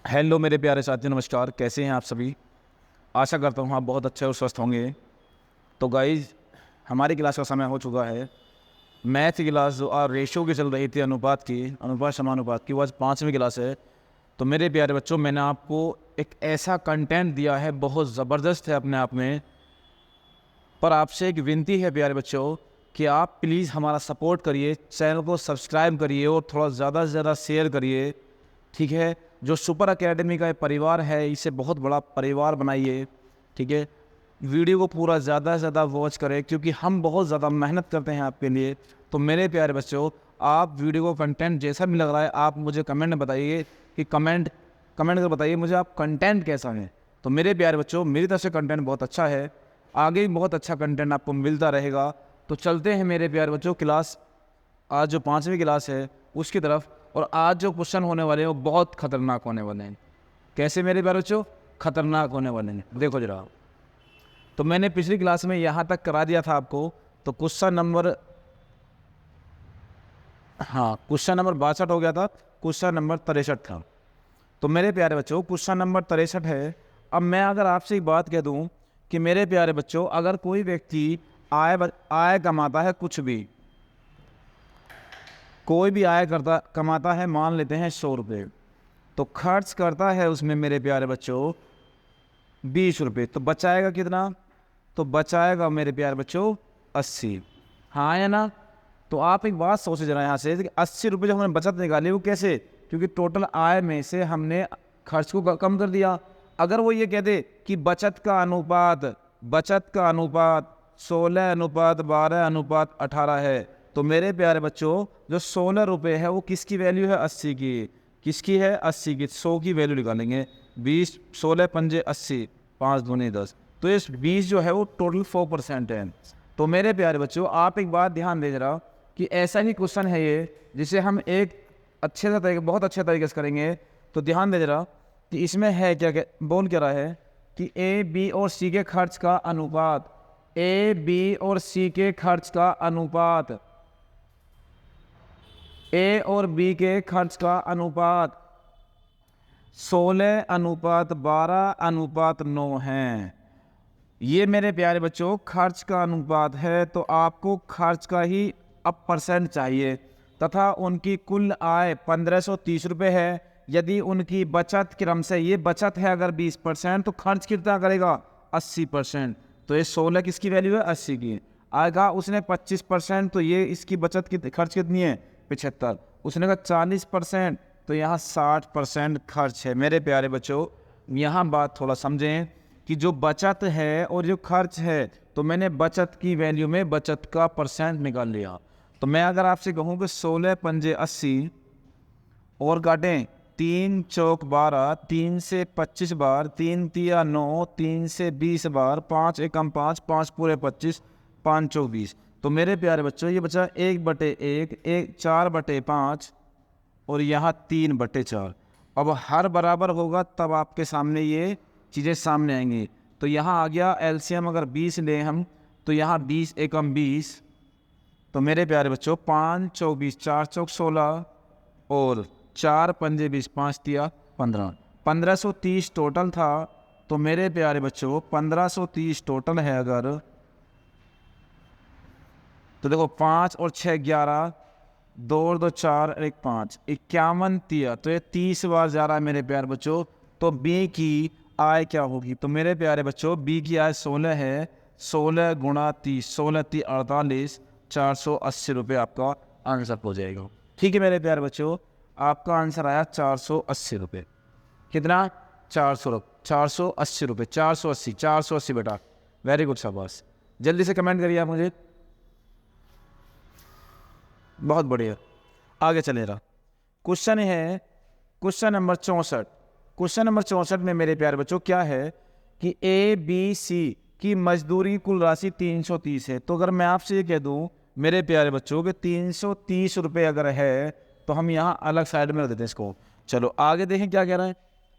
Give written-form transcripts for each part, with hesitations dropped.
Hello मेरे प्यारे साथियों, नमस्कार। कैसे हैं आप सभी? आशा करता हूँ आप बहुत अच्छे और स्वस्थ होंगे। तो गाइज, हमारी क्लास का समय हो चुका है। मैथ की क्लास जो रेशियो की चल रही थी, अनुपात समानुपात की, वो आज 5वीं क्लास है। तो मेरे प्यारे बच्चों, मैंने आपको एक ऐसा कंटेंट दिया है, बहुत ज़बरदस्त है अपने आप में। पर आपसे एक विनती है प्यारे बच्चों कि आप प्लीज़ हमारा सपोर्ट करिए, चैनल को सब्सक्राइब करिए और थोड़ा ज़्यादा से ज़्यादा शेयर करिए, ठीक है। जो सुपर एकेडमी का परिवार है, इसे बहुत बड़ा परिवार बनाइए, ठीक है। वीडियो को पूरा ज़्यादा से ज़्यादा वॉच करें, क्योंकि हम बहुत ज़्यादा मेहनत करते हैं आपके लिए। तो मेरे प्यारे बच्चों, आप वीडियो को कंटेंट जैसा भी लग रहा है, आप मुझे कमेंट में बताइए कि कमेंट कर बताइए मुझे आप कंटेंट कैसा है। तो मेरे प्यारे बच्चों, मेरी तरफ से कंटेंट बहुत अच्छा है, आगे भी बहुत अच्छा कंटेंट आपको मिलता रहेगा। तो चलते हैं मेरे प्यारे बच्चों क्लास, आज जो 5वीं क्लास है उसकी तरफ। और आज जो क्वेश्चन होने वाले हैं वो बहुत खतरनाक होने वाले हैं। कैसे मेरे प्यारे बच्चों? खतरनाक होने वाले हैं। देखो जरा, तो मैंने पिछली क्लास में यहाँ तक करा दिया था आपको। तो क्वेश्चन नंबर 62 हो गया था, क्वेश्चन नंबर 63 था। तो मेरे प्यारे बच्चों, क्वेश्चन नंबर 63 है। अब मैं अगर आपसे एक बात कह दूं कि मेरे प्यारे बच्चों, अगर कोई व्यक्ति आय कमाता है, कुछ भी कोई भी आय कमाता है, मान लेते हैं 100 रुपये, तो खर्च करता है उसमें मेरे प्यारे बच्चों 20 रुपये, तो बचाएगा कितना? तो बचाएगा मेरे प्यारे बच्चों 80। हाँ या ना? तो आप एक बात सोचे जरा यहाँ से कि 80 रुपये जो हमने बचत निकाली वो कैसे? क्योंकि टोटल आय में से हमने खर्च को कम कर दिया। अगर वो ये कहते कि बचत का अनुपात 16:12:18 है, तो मेरे प्यारे बच्चों जो 16 रुपये है वो किसकी वैल्यू है? 80 की। किसकी है? 80 की। 100 की वैल्यू निकालेंगे। 20, 16 पंजे 80, 5 दूनी 10। तो इस 20 जो है वो टोटल 4% है। तो मेरे प्यारे बच्चों, आप एक बात ध्यान दे जरा कि ऐसा ही क्वेश्चन है ये, जिसे हम एक बहुत अच्छे तरीके से करेंगे। तो ध्यान दे जरा कि इसमें है क्या बोल क्या रहा है कि ए बी और सी के खर्च का अनुपात, ए बी और सी के खर्च का अनुपात, ए और बी के खर्च का अनुपात 16:12:9 है। ये मेरे प्यारे बच्चों खर्च का अनुपात है। तो आपको खर्च का ही अब परसेंट चाहिए, तथा उनकी कुल आय 1530 रुपये है। यदि उनकी बचत क्रम से, ये बचत है अगर 20%, तो खर्च कितना करेगा? 80%। तो ये 16 किसकी वैल्यू है? 80 की। आएगा उसने 25%, तो ये इसकी बचत की खर्च कितनी है? 75। उसने कहा 40%, तो यहाँ 60% खर्च है। मेरे प्यारे बच्चों, यहाँ बात थोड़ा समझें कि जो बचत है और जो खर्च है, तो मैंने बचत की वैल्यू में बचत का परसेंट निकाल लिया। तो मैं अगर आपसे कहूँ कि 16 पंजे 80 और काटें 3 चौक 12, 3 से 25 बार, 3 तिया 9, 3 से 20 बार, 5 एकम 5, 5 पूरे 25, 5 चौक 20। तो मेरे प्यारे बच्चों ये बचा 1/1, 4/5 और यहाँ 3/4। अब हर बराबर होगा तब आपके सामने ये चीज़ें सामने आएंगी। तो यहाँ आ गया एलसीएम, अगर 20 लें हम, तो यहाँ 20 एकम 20। तो मेरे प्यारे बच्चों 5 चौक 20, 4 चौक 16 और 4 पंजे 20, 5 तिया 15, 1530 टोटल था। तो मेरे प्यारे बच्चों 1530 टोटल है अगर, तो देखो 5 और 6 11, 2 और 2 4 और 1 5, 51 तिया। तो ये 30 बार जा रहा है मेरे प्यारे बच्चों। तो बी की आय क्या होगी? तो मेरे प्यारे बच्चों बी की आय 16 है। 16 गुणा 30, 16 × 3 = 48, 480 रुपये आपका आंसर हो जाएगा। ठीक है मेरे प्यारे बच्चों, आपका आंसर आया 480 रुपये। कितना? 480 रुपये। 480 बेटा, वेरी गुड, शाबाश। जल्दी से कमेंट करिए आप मुझे, बहुत बढ़िया। आगे चले रहा क्वेश्चन है, क्वेश्चन नंबर 64। क्वेश्चन नंबर 64 में मेरे प्यारे बच्चों क्या है कि ए बी सी की मजदूरी कुल राशि 330 है। तो अगर मैं आपसे ये कह दूं मेरे प्यारे बच्चों कि 330 रुपये अगर है, तो हम यहाँ अलग साइड में रख देते हैं इसको। चलो आगे देखें क्या कह रहा है।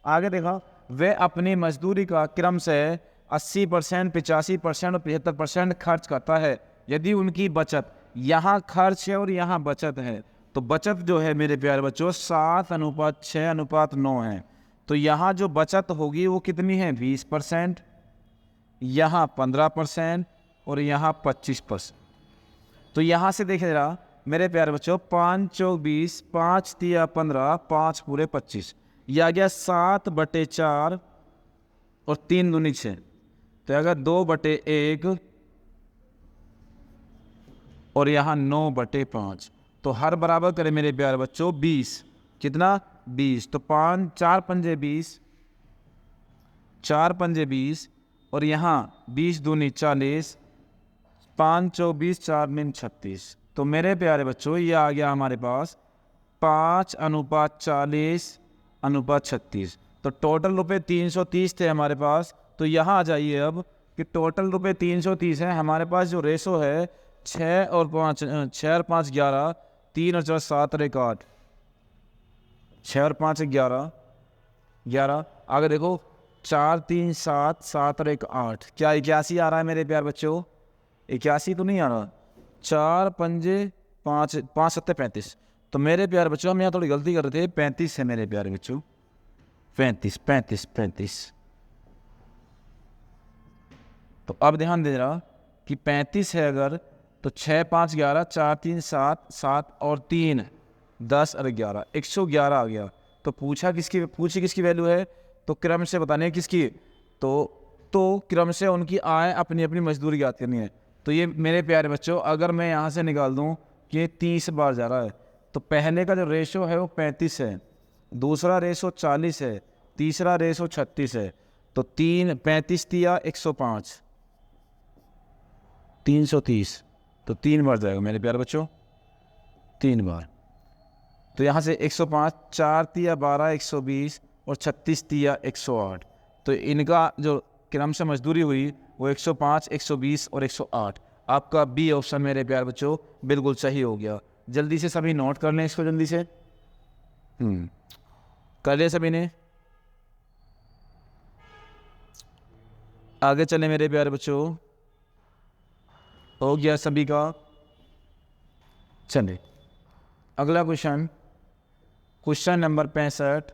आगे देखा, वे अपनी मजदूरी का क्रम से 80%, 85% और 75% खर्च करता है। यदि उनकी बचत, यहाँ खर्च है और यहाँ बचत है, तो बचत जो है मेरे प्यारे बच्चों 7:6:9 है। तो यहाँ जो बचत होगी वो कितनी है 20%, यहाँ 15% और यहाँ 25%। तो यहाँ से देखे जरा मेरे प्यारे बच्चों, 5 चौक 20, 5 तिया 15, 5 पूरे 25, यह आ गया 7/4 और 3 दूनी 6। तो अगर 2/1 और यहाँ 9/5। तो हर बराबर करें मेरे प्यारे बच्चों 20, कितना 20। तो 5 4 पंजे 20, 4 पंजे 20 और यहाँ 20 दूनी 40, 5 चौक 20, 4 नीम 36। तो मेरे प्यारे बच्चों ये आ गया हमारे पास 5:40:36। तो टोटल रुपए 330 थे हमारे पास। तो यहाँ आ जाइए अब कि टोटल रुपए 330 है हमारे पास। जो रेशो है 6 और 5, 6 और 5 11, 3 और 4 7 और 1 8, 6 और 5 11 11। आगे देखो 4 3 7, 7 और 1 8, क्या 81 आ रहा है मेरे प्यार बच्चों? 81 तो नहीं आ रहा। 4 पंजे 5, 5 7 35। तो मेरे प्यारे बच्चों हम यहाँ थोड़ी गलती कर रहे थे, 35 है मेरे प्यारे बच्चों, 35 35 35। तो अब ध्यान दे रहा कि 35 है अगर, तो 6 5 11, 4 3 7, 7 और 3 10 और 11, 111 आ गया। तो पूछी किसकी वैल्यू है? तो क्रम से बताने है किसकी। तो क्रम से उनकी आय अपनी अपनी मजदूरी याद करनी है। तो ये मेरे प्यारे बच्चों अगर मैं यहाँ से निकाल दूँ कि 30 बार जा रहा है, तो पहले का जो रेशो है वो 35 है, दूसरा रेशो 40 है, तीसरा रेशो 36 है। तो 35 तिया 105, 330। तो 3 बार जाएगा मेरे प्यारे बच्चों, 3 बार। तो यहाँ से 105, 4 तिया 12 120 और 36 तिया 108। तो इनका जो क्रम से मजदूरी हुई वो 105, 120 और 108। आपका बी ऑप्शन मेरे प्यारे बच्चों बिल्कुल सही हो गया। जल्दी से सभी नोट कर लें इसको, जल्दी से कर लिया सभी ने? आगे चले मेरे प्यारे बच्चों, हो गया सभी का? चले अगला क्वेश्चन, क्वेश्चन नंबर 65।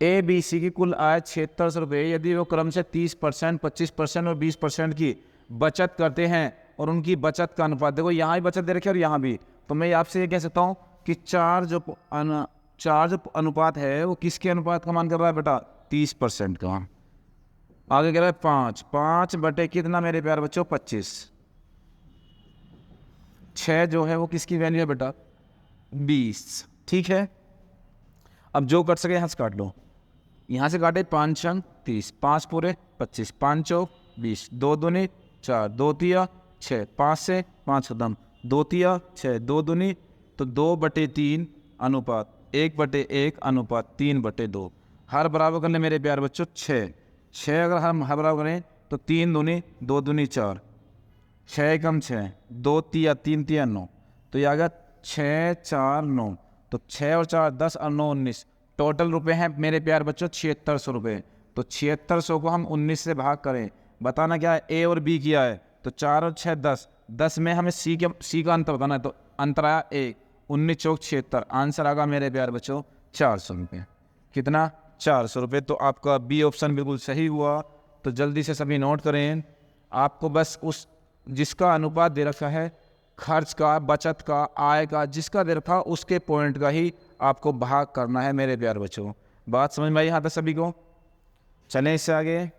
ABC की कुल आय 7600 रुपये। यदि वो क्रम से 30%, 25% और 20% की बचत करते हैं और उनकी बचत का अनुपात, देखो यहाँ भी बचत दे रखी है और यहाँ भी, तो मैं आपसे ये कह सकता हूँ कि चार जो अनुपात है वो किसके अनुपात का मान कर रहा है बेटा? 30% का। आगे कह रहा है 5 बटे कितना मेरे प्यारे बच्चों? 25। 6 जो है वो किसकी वैल्यू है बेटा? 20। ठीक है, अब जो कट सके यहाँ से काट लो। यहाँ से काटे 5 छंग 30, 5 पूरे 25, 5 चौक 20, 2 दूनी 4, 2 तिया 6, 5 से 5 खत्म, 2 तिया 6, 2 दूनी, तो 2/3 अनुपात 1/1 अनुपात 3/2। हर बराबर करने मेरे प्यार बच्चों 6 अगर हम हर बराबर करें तो 3 दूनी 2 दूनी 4, 6 कम 6, 2 तिया 3 तिया 9। तो ये आ गया 6 4 9। तो 6 और 4 10 और 9 19। टोटल रुपए हैं मेरे प्यार बच्चों 7600 रुपये। तो 7600 को हम 19 से भाग करें, बताना क्या है? ए और बी किया है। तो 4 और 6 10, 10 में हमें सी का अंतर बताना है। तो अंतर आया 1, 19 चौक 76। आंसर आगा मेरे प्यार बच्चों 400 रुपये। कितना? 400 रुपये। तो आपका बी ऑप्शन बिल्कुल सही हुआ। तो जल्दी से सभी नोट करें। आपको बस उस जिसका अनुपात दे रखा है खर्च का, बचत का, आय का, जिसका दे रखा उसके पॉइंट का ही आपको भाग करना है मेरे प्यार बच्चों। बात समझ में आई यहाँ तक सभी को? चलें इससे आगे,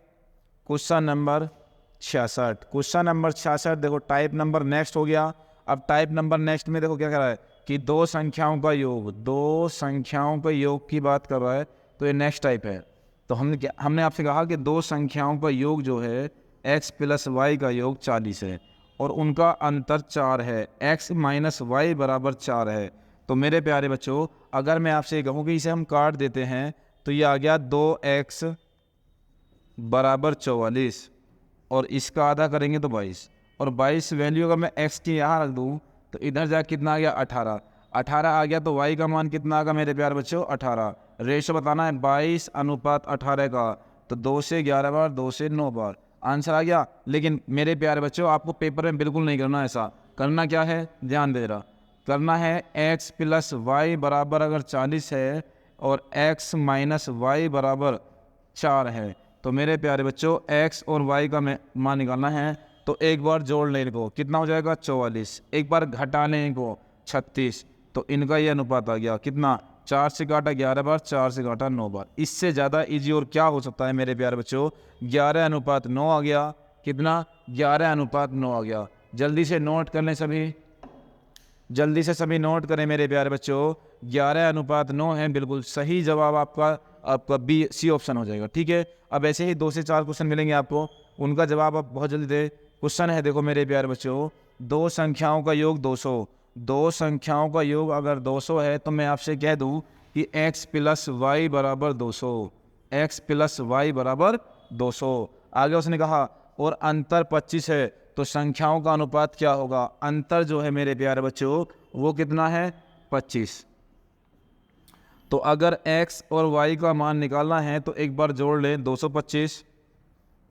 क्वेश्चन नंबर 66। क्वेश्चन नंबर 66 देखो, टाइप नंबर नेक्स्ट हो गया। अब टाइप नंबर नेक्स्ट में देखो क्या कर रहा है कि दो संख्याओं का योग की बात कर रहा है। तो ये नेक्स्ट टाइप है। तो हमने आपसे कहा कि दो संख्याओं का योग जो है x + y का योग 40 है और उनका अंतर 4 है, x - y = 4 है। तो मेरे प्यारे बच्चों अगर मैं आपसे कहूँ कि इसे हम काट देते हैं तो ये आ गया 2x = 44 और इसका आधा करेंगे तो 22, और 22 वैल्यू अगर मैं x की यहाँ रख दूँ तो इधर जा कितना आ गया? 18 आ गया। तो y का मान कितना आएगा मेरे प्यारे बच्चों? 18। रेशो बताना है 22:18 का। तो 2 से 11 बार, 2 से 9 बार, आंसर आ गया। लेकिन मेरे प्यारे बच्चों आपको पेपर में बिल्कुल नहीं करना ऐसा। करना क्या है? ध्यान दे रहा, करना है x + y = अगर 40 है, और x माइनस वाई बराबर 4 है। तो मेरे प्यारे बच्चों x और y का मान निकालना है, तो एक बार जोड़ लेने को कितना हो जाएगा 44, एक बार घटा लेने को 36, तो इनका ये अनुपात आ गया कितना, 4 से काटा 11 बार, 4 से काटा 9 बार। इससे ज़्यादा इजी और क्या हो सकता है मेरे प्यारे बच्चों, 11:9 आ गया, कितना 11:9 आ गया। जल्दी से नोट कर लें सभी, जल्दी से सभी नोट करें मेरे प्यारे बच्चों, 11:9 है बिल्कुल सही जवाब आपका बी सी ऑप्शन हो जाएगा। ठीक है, अब ऐसे ही 2 से 4 क्वेश्चन मिलेंगे आपको, उनका जवाब आप बहुत जल्दी दे। क्वेश्चन है देखो मेरे प्यारे बच्चों, दो संख्याओं का योग 200, दो संख्याओं का योग अगर 200 है तो मैं आपसे कह दूं कि x प्लस वाई बराबर 200, x प्लस वाई बराबर 200। आगे उसने कहा और अंतर 25 है तो संख्याओं का अनुपात क्या होगा, अंतर जो है मेरे प्यारे बच्चों वो कितना है 25। तो अगर x और y का मान निकालना है तो एक बार जोड़ लें 225,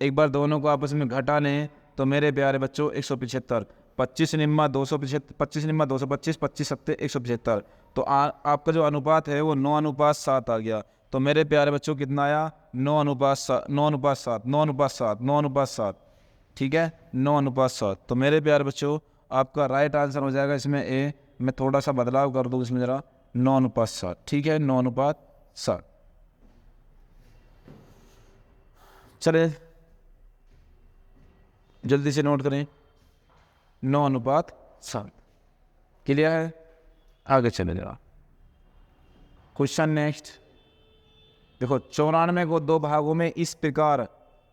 एक बार दोनों को आपस में घटा लें तो मेरे प्यारे बच्चों 175, 25 निम्मा 275, 25 निम्मा 225, 25 सत्ते 175। तो आपका जो अनुपात है वो 9:7 आ गया। तो मेरे प्यारे बच्चों कितना आया 9:7, 9:7, 9:7, 9:7। ठीक है 9:7। तो मेरे प्यारे बच्चों आपका राइट आंसर हो जाएगा इसमें ए। मैं थोड़ा सा बदलाव कर दूँ इसमें ज़रा, 9:7। ठीक है 9:7। चले जल्दी से नोट करें, 9:7। क्लियर है, आगे चले जरा। क्वेश्चन नेक्स्ट देखो, 94 को दो भागों में इस प्रकार,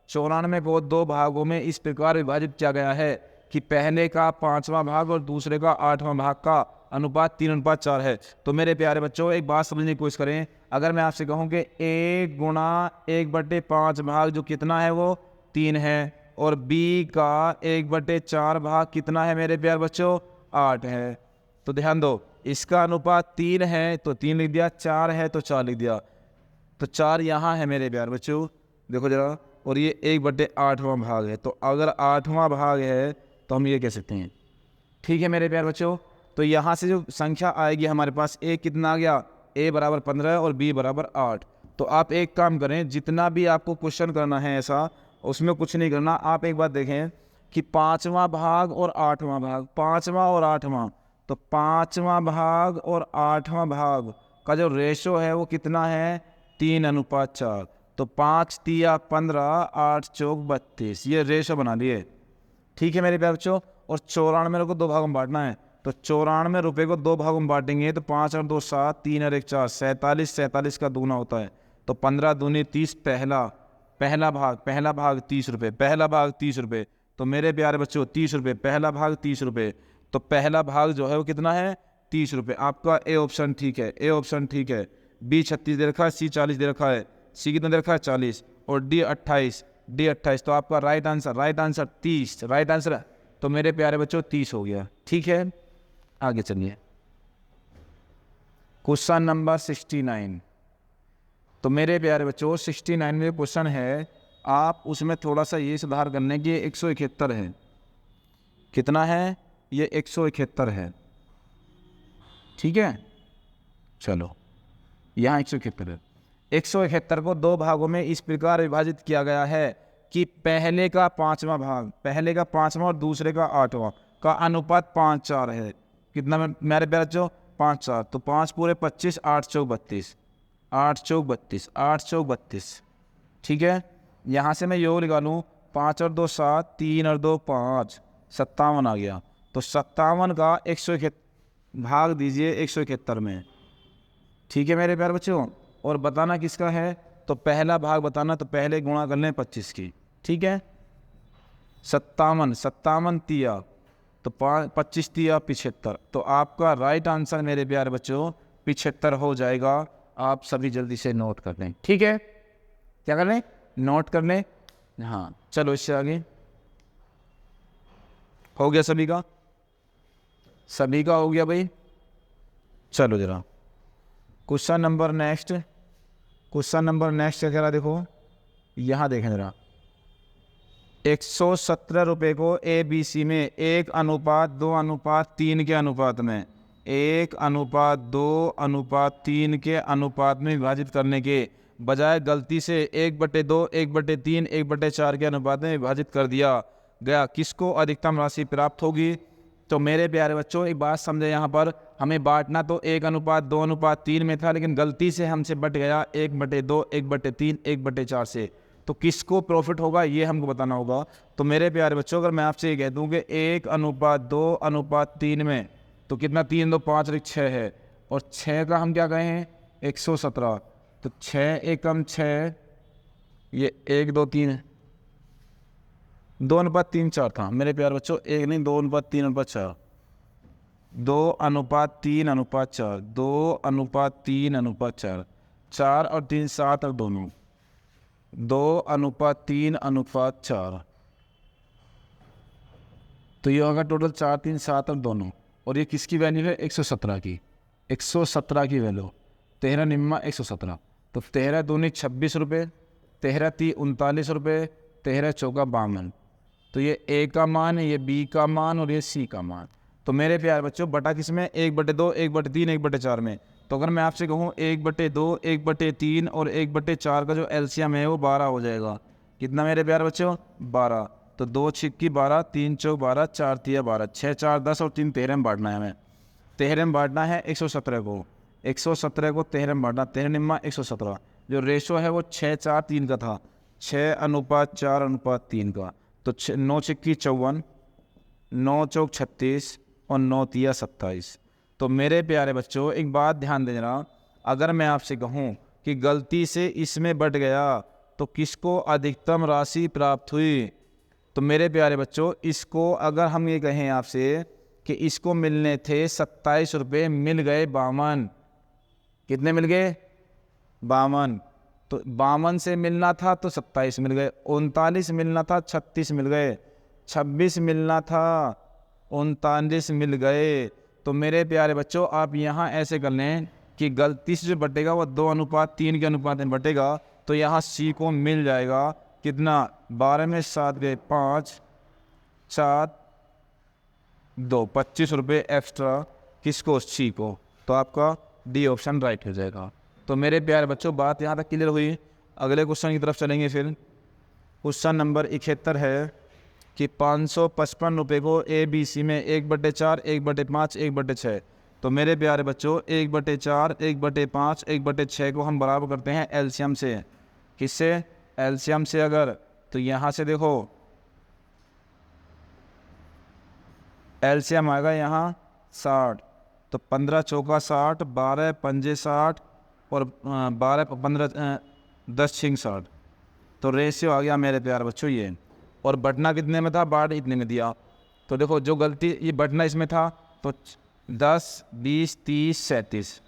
94 को दो भागों में इस प्रकार विभाजित किया गया है कि पहले का 5वां भाग और दूसरे का 8वां भाग का अनुपात 3:4 है। तो मेरे प्यारे बच्चों एक बात समझने की कोशिश करें, अगर मैं आपसे कहूँ कि 1 गुणा 1/5 भाग जो कितना है वो 3 है, और b का 1/4 भाग कितना है मेरे प्यारे बच्चों 8 है। तो ध्यान दो, इसका अनुपात 3 है तो 3 लिख दिया, 4 है तो 4 लिख दिया, तो 4 यहाँ है मेरे प्यारे बच्चों देखो जरा, और ये 1/8वां भाग है। तो अगर 8वां भाग है तो हम ये कह सकते हैं। ठीक है मेरे प्यारे बच्चों, तो यहाँ से जो संख्या आएगी हमारे पास a कितना आ गया, a बराबर 15 और b बराबर 8। तो आप एक काम करें, जितना भी आपको क्वेश्चन करना है ऐसा उसमें कुछ नहीं करना, आप एक बात देखें कि 5वां भाग और 8वां भाग, 5वां और 8वां, तो 5वां भाग और 8वां भाग का जो रेशो है वो कितना है 3:4। तो 5 तिया 15, 8 चौक 32, ये रेशो बना लिए। ठीक है मेरे प्यारे बच्चों, और 94 को दो भागों में बांटना है, तो 94 रुपये को दो भागों में बांटेंगे तो 5 और 2 7, 3 और 1 4, 47, 47 का दूना होता है, तो 15 दूनी 30, पहला भाग 30 रुपये, पहला भाग 30 रुपये। तो मेरे प्यारे बच्चों 30 रुपये, पहला भाग 30 रुपये, तो पहला भाग जो है वो कितना है 30 रुपये। आपका ए ऑप्शन ठीक है, ए ऑप्शन ठीक है। बी 36 दे रखा है, सी 40 दे रखा है, सी कितना दे रखा है 40, और डी 28। तो आपका राइट आंसर 30, राइट आंसर। तो मेरे प्यारे बच्चों 30 हो गया। ठीक है आगे चलिए, क्वेश्चन नंबर 69। तो मेरे प्यारे बच्चों 69 में क्वेश्चन है, आप उसमें थोड़ा सा ये सुधार करने की 171 है, कितना है ये 171 है। ठीक है चलो, यहाँ 171 है। 171 को दो भागों में इस प्रकार विभाजित किया गया है कि पहले का 5वां भाग, पहले का 5वां और दूसरे का 8वां का अनुपात 5:4 है। कितना मेरे प्यारे बच्चों 5:4, तो 5 पूरे 25, 8 चौक 32, 8 चौक 32, 8 चौक 32। ठीक है, यहाँ से मैं योग लगा लूँ, 5 और 2 7, 3 और 2 5, 57 आ गया। तो 57 का 171 भाग दीजिए 171 में। ठीक है मेरे प्यारे बच्चों, और बताना किसका है, तो पहला भाग बताना, तो पहले गुणा कर लें 25 की। ठीक है 57 तिया, तो 25 तिया 75। तो आपका राइट आंसर मेरे प्यारे बच्चों 75 हो जाएगा। आप सभी जल्दी से नोट कर लें। ठीक है, क्या कर लें, नोट कर लें। हाँ चलो इससे आगे हो गया सभी का, सभी का हो गया भाई। चलो जरा क्वेश्चन नंबर नेक्स्ट क्या कह रहा देखो, यहाँ देखें जरा, 117 रुपये को ABC में 1:2:3 के अनुपात में 1:2:3 के अनुपात में विभाजित करने के बजाय गलती से 1/2, 1/3, 1/4 के अनुपात में विभाजित कर दिया गया, किसको अधिकतम राशि प्राप्त होगी? तो मेरे प्यारे बच्चों एक बात समझे, यहाँ पर हमें बांटना तो 1:2:3 में था, लेकिन गलती से हमसे बट गया 1/2, 1/3, 1/4 से। तो किसको प्रॉफिट होगा ये हमको बताना होगा। तो मेरे प्यारे बच्चों अगर मैं आपसे ये कह दूं कि 1:2:3 में तो कितना, 3 2 5 और 6 है, और 6 का हम क्या कहें 117, तो 6 एकम 6, ये 1 2 3 2:3:4 था मेरे प्यारे बच्चों, 1 नहीं 2:3:4, 2:3:4, 2:3:4, 4 और 3 7 और दोनों 2:3:4, तो ये होगा टोटल 4 3 7 और दोनों, और ये किसकी वैल्यू है 117 की, 117 की वैल्यू, 13 निम्मा 117, तो 13 दूनी 26 रुपये, 13 ती 39 रुपये, 13 चौका 52, तो ये ए का मान है, ये बी का मान और ये सी का मान। तो मेरे प्यारे बच्चों बटा किस में, 1/2, 1/3, 1/4 में। तो अगर मैं आपसे कहूँ 1/2, 1/3 और 1/4 का जो एलसीएम है वो 12 हो जाएगा। कितना मेरे प्यारे बच्चों 12, तो 2 छिक्की 12, 3 चौक 12, 4 तिया 12, 6 4 10 और 3 13 में बांटना है हमें। 13 में बांटना है 117 को, 117 को 13 में बांटना, 13 निम्मा 117, जो रेशो है वो 6 4 3 का था, 6:4:3 का। तो 9 छिक्की 54, 9 चौक 36 और 9 तिया 27। तो मेरे प्यारे बच्चों एक बात ध्यान देना, अगर मैं आपसे कहूँ कि गलती से इसमें बट गया तो किसको अधिकतम राशि प्राप्त हुई? तो मेरे प्यारे बच्चों इसको अगर हम ये कहें आपसे कि इसको मिलने थे 27 रुपये, मिल गए 52, कितने मिल गए 52, तो 52 से मिलना था तो 27 मिल गए, 39 मिलना था 36 मिल गए, 26 मिलना था 39 मिल गए। तो मेरे प्यारे बच्चों आप यहाँ ऐसे कर लें कि गलती से जो बटेगा वो 2:3 के अनुपात में बटेगा, तो यहाँ सी को मिल जाएगा कितना, 12 में 7 गए 5, 4 2, 25 रुपये एक्स्ट्रा, किसको सी को, तो आपका डी ऑप्शन राइट हो जाएगा। तो मेरे प्यारे बच्चों बात यहाँ तक क्लियर हुई। अगले क्वेश्चन की तरफ चलेंगे। फिर क्वेश्चन नंबर 71 है कि 555 रुपये को ए बी सी में 1/4, 1/5, 1/6। तो मेरे प्यारे बच्चों 1/4, 1/5, 1/6 को हम बराबर करते हैं एलसीएम से, किससे, एलसीएम से। अगर तो यहाँ से देखो एलसीएम आएगा यहाँ 60, तो 15 चौका 60, 12 पंजे 60 और 12 15 10 छिंग 60, तो रेशियो आ गया मेरे प्यारे बच्चों ये। और बटना कितने में था, बाट इतने में दिया। तो देखो जो गलती, ये बटना इसमें था तो 10 20 30 37,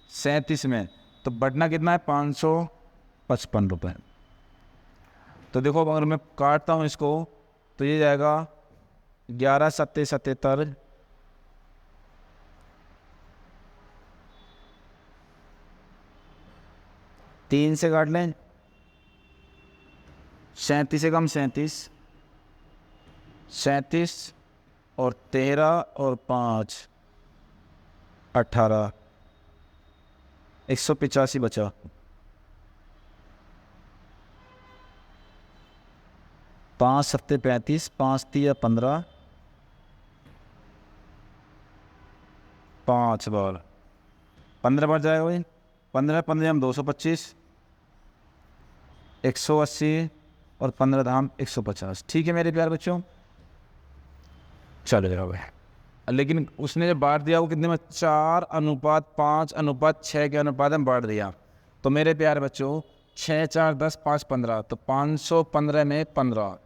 37 में, तो बटना कितना है 555 रुपये। तो देखो अगर मैं काटता हूँ इसको तो ये जाएगा 11 7 77, 3 से काट लें 37 से कम 37, 37 और 13 और 5 18, 185 बचा। 5 7 35, 5 3 15, 5 बार 15 बार जाएगा भाई, 15 15 हम 225, 180 और 15 धाम 150। ठीक है मेरे प्यारे बच्चों, चलो भाई। लेकिन उसने जो बांट दिया वो कितने में, 4:5:6 के अनुपात में बांट दिया। तो मेरे प्यारे बच्चों 6 4 10 5 15, तो 515 में 15,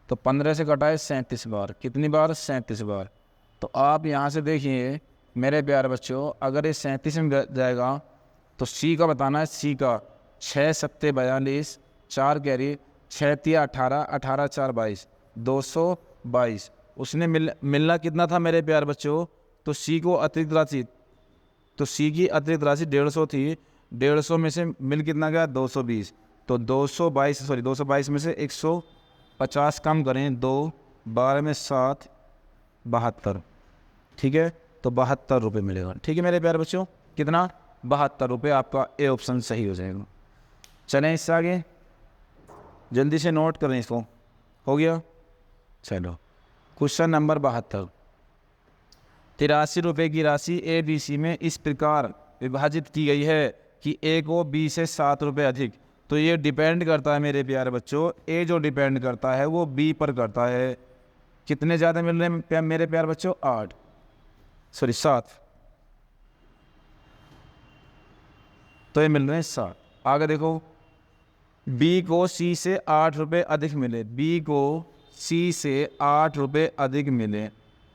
तो 15 से कटाए 37 बार, कितनी बार 37 बार। तो आप यहाँ से देखिए मेरे प्यारे बच्चों, अगर ये 37 में जाएगा तो सी का बताना है, सी का 6 7 42, 4 कैरी, 6 3 18, 18 4 22, 222। उसने मिलना कितना था मेरे प्यारे बच्चों, तो सी को अतिरिक्त राशि, तो सी की अतिरिक्त राशि 150 थी, 150 में से मिल कितना गया 220, तो 222 में से 150 कम करें 2, 12 में 7 72, ठीक है। तो 72 रुपये मिलेगा। ठीक है मेरे प्यारे बच्चों, कितना? 72 रुपये। आपका ए ऑप्शन सही हो जाएगा। चलें इससे आगे, जल्दी से नोट करें इसको। हो गया? चलो क्वेश्चन नंबर 72। 83 रुपये की राशि ए बी सी में इस प्रकार विभाजित की गई है कि ए को बी से 7 रुपये अधिक। तो ये डिपेंड करता है मेरे प्यारे बच्चों, ए जो डिपेंड करता है वो बी पर करता है। कितने ज़्यादा मिल रहे हैं मेरे प्यारे बच्चों? 7। तो ये मिल रहे हैं 7। आगे देखो, बी को सी से 8 रुपये अधिक मिले। बी को सी से 8 रुपये अधिक मिले,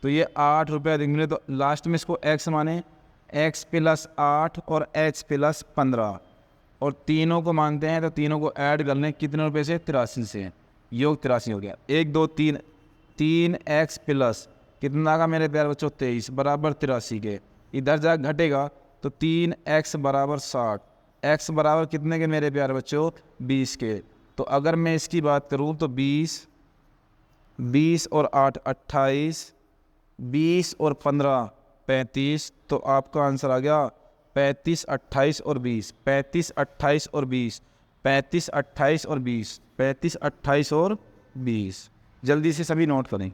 तो ये 8 रुपये अधिक मिले तो लास्ट में इसको x माने, x प्लस 8 और x प्लस 15, और तीनों को मानते हैं तो तीनों को ऐड कर लें। कितने रुपये से? 83 से। योग 83 हो गया। 1 2 3, 3x प्लस कितना का मेरे प्यारे बच्चों? 23 बराबर 83 के। इधर जा घटेगा तो 3x बराबर 60। x बराबर कितने के मेरे प्यारे बच्चों? 20 के। तो अगर मैं इसकी बात करूं तो 20 और 8 28, 20 और 15 35, तो आपका आंसर आ गया 35 28 और 20, 35 28 और 20, 35 28 और 20, 35 28 और 20। जल्दी से सभी नोट करें।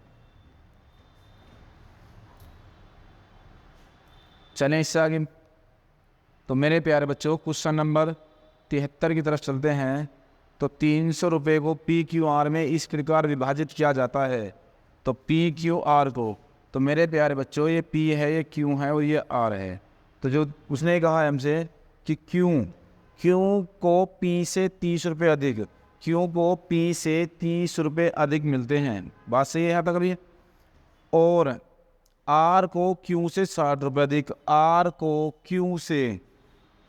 चलें इससे आगे, तो मेरे प्यारे बच्चों क्वेश्चन नंबर 73 की तरफ चलते हैं। तो 300 रुपये को पी क्यू आर में इस प्रकार विभाजित किया जाता है। तो पी क्यू आर को, तो मेरे प्यारे बच्चों ये पी है, ये क्यू है और ये आर है। तो जो उसने कहा है हमसे कि क्यू को पी से 30 रुपये अधिक, क्यू को पी से 30 रुपये अधिक मिलते हैं। बात सही है यहाँ तक अभी? और आर को क्यू से 60 रुपये अधिक, आर को क्यू से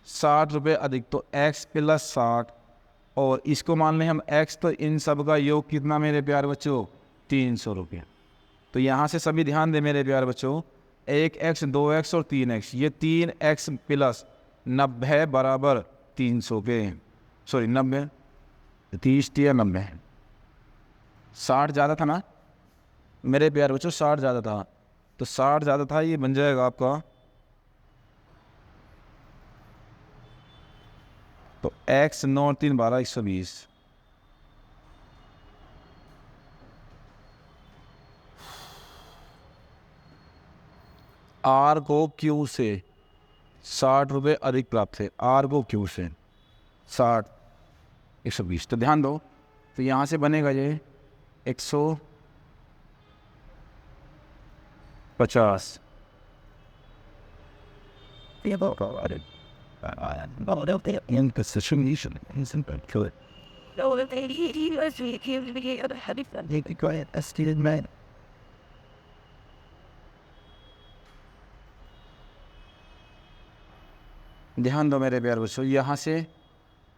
60 रुपये अधिक, तो x प्लस 60, और इसको मान लें हम x, तो इन सब का योग कितना मेरे प्यारे बच्चों? 300 रुपये। तो यहाँ से सभी ध्यान दें मेरे प्यारे बच्चों, 1x 2x और 3x, ये 3x प्लस 90 बराबर 300 के, सॉरी 90, 30 या 90, 60 ज़्यादा था ना मेरे प्यारे बच्चों? 60 ज़्यादा था, तो 60 ज़्यादा था, ये बन जाएगा आपका, तो x 9 3 12 120। आर को क्यू से 60 रुपये अधिक प्राप्त है, आर को क्यू से 60 120। तो ध्यान दो, तो यहाँ से बनेगा ये 150। ध्यान दो मेरे प्यारे बच्चों, यहाँ से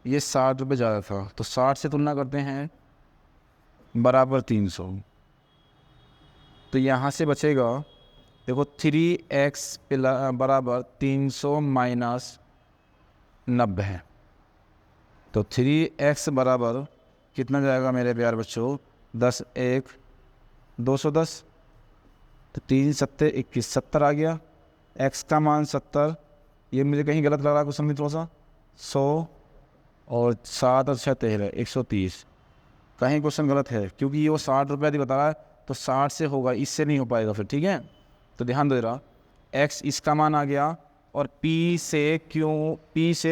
ये 60 रुपये ज़्यादा था, तो 60 से तुलना करते हैं बराबर 300, तो यहाँ से बचेगा देखो 3x बराबर 300 माइनस 90 है, तो 3x बराबर कितना जाएगा मेरे प्यारे बच्चों? 10 1 210, तो 3 7 21, 70 आ गया। x का मान 70, ये मुझे कहीं गलत लग रहा है कुछ समझ थोड़ा सा, 100 और 7 और 6 13 130, कहीं क्वेश्चन गलत है क्योंकि ये वो 60 रुपये अधिक बता रहा है, तो 60 से होगा, इससे नहीं हो पाएगा फिर। ठीक है, तो ध्यान दे रहा, x इसका मान आ गया, और p से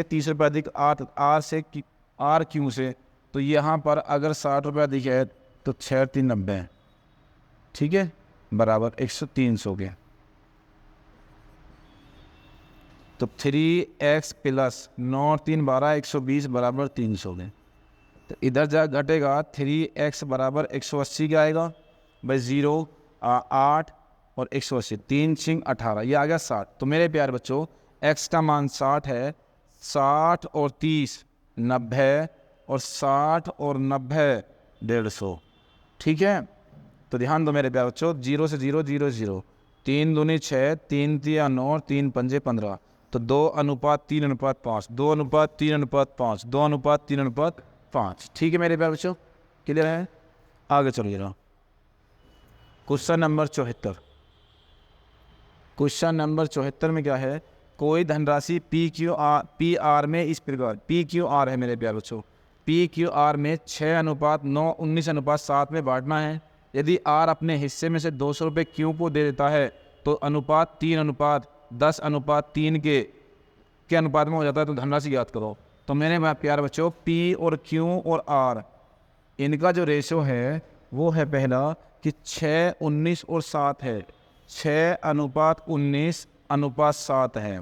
30 रुपये अधिक r क्यू से, तो यहाँ पर अगर 60 रुपये अधिक है तो 6 3 90, ठीक है, बराबर 300 के। तो 3x प्लस 9 3 12 120 बराबर 300 के। तो इधर जा घटेगा 3x बराबर 180 के आएगा भाई, 0 8 और 180, 3 6 18, ये आ गया 60। तो मेरे प्यारे बच्चों x का मान 60 है, 60 और 30 90, और 60 और 90 150, ठीक है। तो ध्यान दो मेरे प्यारे बच्चों, 0 से 0 0 0, 3 दूनी 6, 3 3 9, 3 5 15, तो 2:3:5, 2:3:5, 2:3:5, ठीक है मेरे प्यारे बच्चों, क्लियर है। आगे चलो जरा, क्वेश्चन नंबर 74। क्वेश्चन नंबर 74 में क्या है, कोई धनराशि पी आर में इस प्रकार, पी क्यू आर है मेरे प्यारे बच्चों, पी क्यू आर में 6:9 19:7 में बांटना है। यदि आर अपने हिस्से में से 200 रुपये क्यू को दे देता है तो अनुपात 3:10:3 के अनुपात में हो जाता है। तो धनराशि याद करो। तो मेरे प्यारे बच्चों पी और क्यू और आर इनका जो रेशो है वो है पहला कि 6, 19 और 7 है, 6:19:7 है।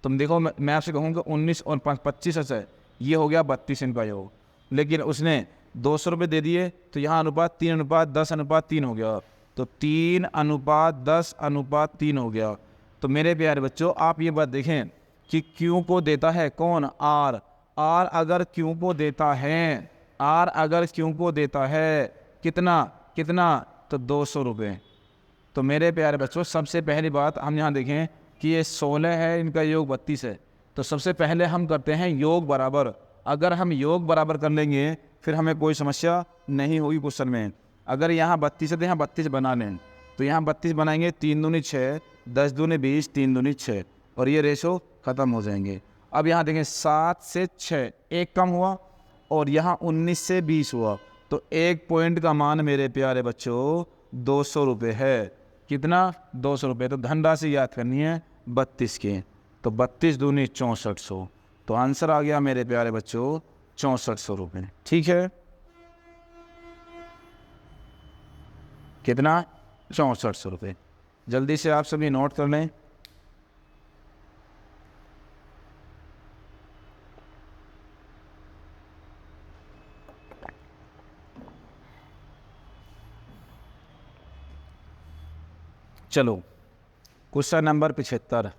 तुम देखो मैं आपसे कहूँगा 19 और 25 है, ये हो गया 32 इनका योग। लेकिन उसने 200 रुपये दे दिए तो यहाँ अनुपात 3:10:3 हो गया, तो 3:10:3 हो गया। तो मेरे प्यारे बच्चों आप ये बात देखें कि क्यू को देता है कौन, आर। आर अगर क्यू को देता है, आर अगर क्यू को देता है कितना तो 200 रुपये। तो मेरे प्यारे बच्चों सबसे पहली बात हम यहाँ देखें कि ये 16 है, इनका योग 32 है। तो सबसे पहले हम करते हैं योग बराबर। अगर हम योग बराबर कर लेंगे फिर हमें कोई समस्या नहीं होगी क्वेश्चन में। अगर यहाँ 32 है तो यहाँ 32 बना लें, तो यहाँ 32 बनाएंगे, 3 दूनी 6, 10 दूनी 20, 3 दूनी 6, और ये रेशो ख़त्म हो जाएंगे। अब यहाँ देखें 7 से 6 एक कम हुआ और यहाँ 19 से 20 हुआ, तो एक पॉइंट का मान मेरे प्यारे बच्चों 200 रुपये है। कितना, 200 रुपये। तो धनराशि याद करनी है 32 की, तो 32 दूनी 6400, तो आंसर आ गया मेरे प्यारे बच्चों 6400 रुपये। ठीक है, कितना, 6400 रुपये। जल्दी से आप सभी नोट कर लें। चलो क्वेश्चन नंबर 75,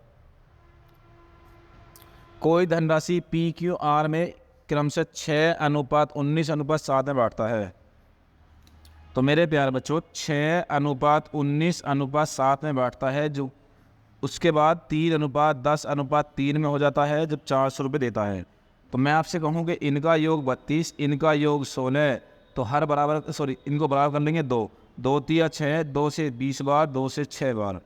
कोई धनराशि पी क्यू आर में क्रमशः 6:19:7 में बांटता है। तो मेरे प्यारे बच्चों 6:19:7 में बांटता है, जो उसके बाद 3:10:3 में हो जाता है जब 400 रुपये देता है। तो मैं आपसे कहूँ कि इनका योग 32, इनका योग 16, तो हर बराबर इनको बराबर कर लेंगे 2, 2 3 6, 2 से 20 बार, 2 से 6 बार,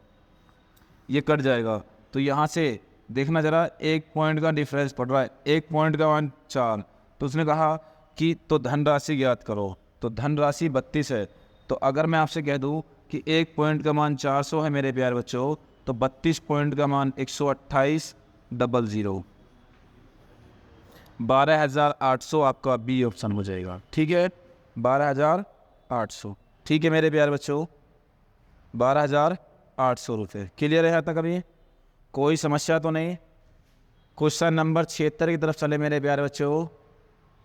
ये कट जाएगा। तो यहाँ से देखना ज़रा, 1 पॉइंट का डिफरेंस पड़ रहा है, 1 पॉइंट का मान 4। तो उसने कहा कि तो धनराशि ज्ञात करो, तो धनराशि 32 है। तो अगर मैं आपसे कह दूँ कि 1 पॉइंट का मान 400 है मेरे प्यारे बच्चों, तो 32 पॉइंट का मान 128,000, 12,800 आपका बी ऑप्शन हो जाएगा। ठीक है, 12,800। ठीक है मेरे प्यारे बच्चों, 12,800 रुपये। क्लियर है तक अभी? कोई समस्या तो नहीं? क्वेश्चन नंबर 76 की तरफ चले मेरे प्यारे बच्चों।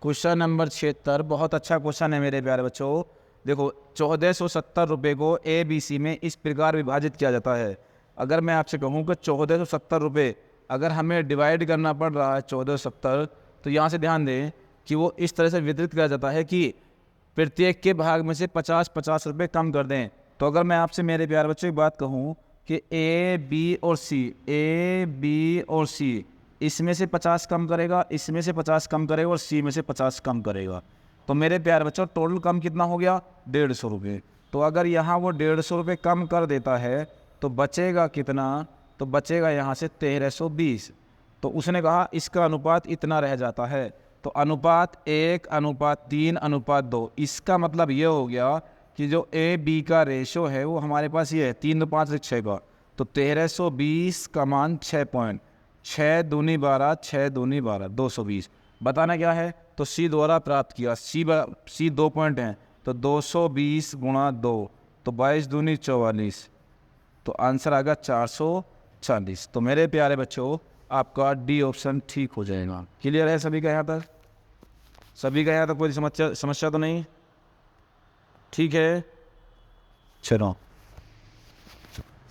क्वेश्चन नंबर 76 बहुत अच्छा क्वेश्चन है मेरे प्यारे बच्चों। देखो 1470 रुपये को ए बी सी में इस प्रकार विभाजित किया जाता है। अगर मैं आपसे कहूँ कि 1470 रुपये अगर हमें डिवाइड करना पड़ रहा है 1470, तो यहाँ से ध्यान दें कि वो इस तरह से वितरित किया जाता है कि प्रत्येक के भाग में से 50-50 रुपये कम कर दें। तो अगर मैं आपसे मेरे प्यारे बच्चों एक बात कहूँ कि ए बी और सी इसमें से 50 कम करेगा, इसमें से 50 कम करेगा और सी में से 50 कम करेगा, तो मेरे प्यारे बच्चों टोटल कम कितना हो गया, 150 रुपये। तो अगर यहाँ वो 150 रुपये कम कर देता है तो बचेगा कितना, तो बचेगा यहाँ से 1320। तो उसने कहा इसका अनुपात इतना रह जाता है, तो अनुपात 1:3:2। इसका मतलब ये हो गया कि जो ए बी का रेशो है वो हमारे पास ये है 3:5:6 का। तो 1320 का मान 6 पॉइंट, 6 दूनी 12, 6 दूनी 12, 220। बताना क्या है, तो सी द्वारा प्राप्त किया। सी 2 पॉइंट हैं, तो 220 गुणा 2, तो 22 दूनी 44, तो आंसर आएगा 440। तो मेरे प्यारे बच्चों आपका डी ऑप्शन ठीक हो जाएगा। क्लियर है सभी का यहाँ तक? सभी का यहाँ तक कोई समस्या तो नहीं? ठीक है, चलो।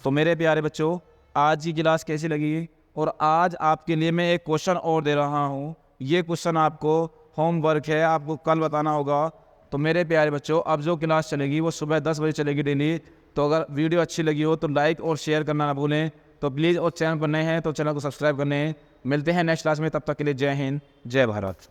तो मेरे प्यारे बच्चों आज की क्लास कैसी लगी? और आज आपके लिए मैं एक क्वेश्चन और दे रहा हूँ। ये क्वेश्चन आपको होमवर्क है, आपको कल बताना होगा। तो मेरे प्यारे बच्चों अब जो क्लास चलेगी वो सुबह 10 बजे चलेगी डेली। तो अगर वीडियो अच्छी लगी हो तो लाइक और शेयर करना ना भूलें। तो प्लीज़, और चैनल पर नए हैं तो चैनल को सब्सक्राइब करने। मिलते हैं नेक्स्ट क्लास में, तब तक के लिए जय हिंद, जय भारत।